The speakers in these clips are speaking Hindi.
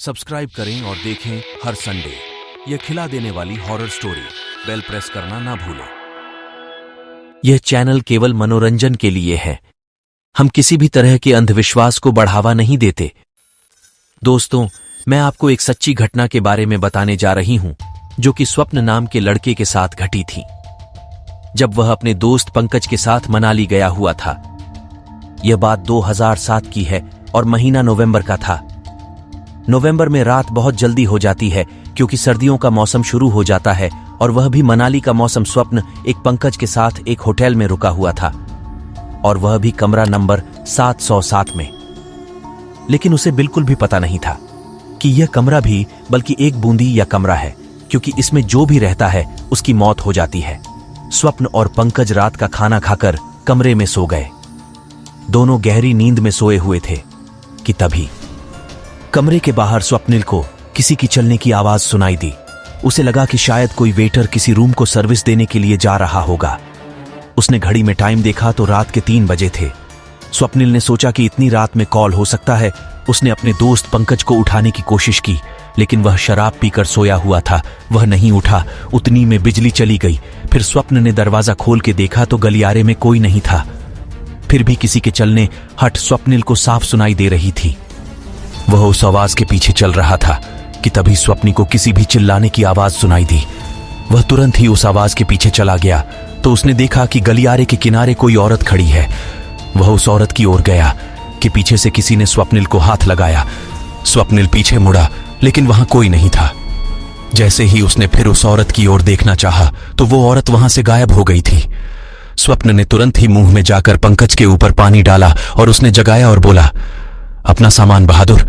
सब्सक्राइब करें और देखें हर संडे यह खिला देने वाली हॉरर स्टोरी। बेल प्रेस करना ना भूलें। यह चैनल केवल मनोरंजन के लिए है। हम किसी भी तरह के अंधविश्वास को बढ़ावा नहीं देते। दोस्तों, मैं आपको एक सच्ची घटना के बारे में बताने जा रही हूं, जो कि स्वप्न नाम के लड़के के साथ घटी थी जब वह अपने दोस्त पंकज के साथ मनाली गया हुआ था। यह बात 2007 की है और महीना नवंबर का था। नवंबर में रात बहुत जल्दी हो जाती है क्योंकि सर्दियों का मौसम शुरू हो जाता है और वह भी मनाली का मौसम। स्वप्न एक पंकज के साथ एक होटल में रुका हुआ था और वह भी कमरा नंबर 707 में। लेकिन उसे बिल्कुल भी पता नहीं था कि यह कमरा भी बल्कि एक बूंदी या कमरा है, क्योंकि इसमें जो भी रहता है उसकी मौत हो जाती है। स्वप्न और पंकज रात का खाना खाकर कमरे में सो गए। दोनों गहरी नींद में सोए हुए थे कि तभी कमरे के बाहर स्वप्निल को किसी की चलने की आवाज सुनाई दी। उसे लगा कि शायद कोई वेटर किसी रूम को सर्विस देने के लिए जा रहा होगा। उसने घड़ी में टाइम देखा तो रात के 3 बजे थे। स्वप्निल ने सोचा कि इतनी रात में कॉल हो सकता है। उसने अपने दोस्त पंकज को उठाने की कोशिश की, लेकिन वह शराब पीकर सोया हुआ था। वह नहीं उठा। उतनी में बिजली चली गई। फिर स्वप्न ने दरवाजा खोल के देखा तो गलियारे में कोई नहीं था। फिर भी किसी के चलने हट स्वप्निल को साफ सुनाई दे रही थी। वह उस आवाज के पीछे चल रहा था कि तभी स्वप्नी को किसी भी चिल्लाने की आवाज सुनाई दी। वह तुरंत ही उस आवाज के पीछे चला गया तो उसने देखा कि गलियारे के किनारे कोई औरत खड़ी है। वह उस औरत की ओर गया कि पीछे से किसी ने स्वप्निल को हाथ लगाया। स्वप्निल पीछे मुड़ा, लेकिन वहां कोई नहीं था। जैसे ही उसने फिर उस औरत की ओर देखना चाहा तो वो औरत वहां से गायब हो गई थी। स्वप्न ने तुरंत ही मुंह में जाकर पंकज के ऊपर पानी डाला और उसने जगाया और बोला, अपना सामान बहादुर,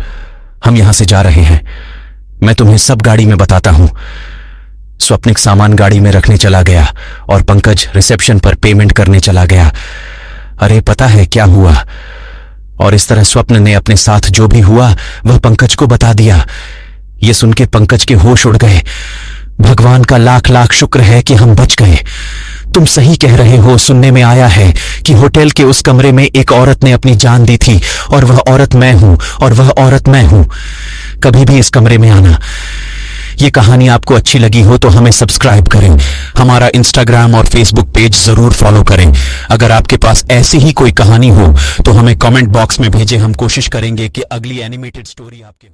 हम यहां से जा रहे हैं। मैं तुम्हें सब गाड़ी में बताता हूं। स्वप्निक सामान गाड़ी में रखने चला गया और पंकज रिसेप्शन पर पेमेंट करने चला गया। अरे पता है क्या हुआ? और इस तरह स्वप्न ने अपने साथ जो भी हुआ वह पंकज को बता दिया। यह सुनकर पंकज के होश उड़ गए। भगवान का लाख लाख शुक्र है कि हम बच गए। तुम सही कह रहे हो। सुनने में आया है कि होटल के उस कमरे में एक औरत ने अपनी जान दी थी और वह औरत मैं हूं और वह औरत मैं हूं। कभी भी इस कमरे में आना। ये कहानी आपको अच्छी लगी हो तो हमें सब्सक्राइब करें। हमारा इंस्टाग्राम और फेसबुक पेज जरूर फॉलो करें। अगर आपके पास ऐसी ही कोई कहानी हो तो हमें कमेंट बॉक्स में भेजें। हम कोशिश करेंगे कि अगली एनिमेटेड स्टोरी आपके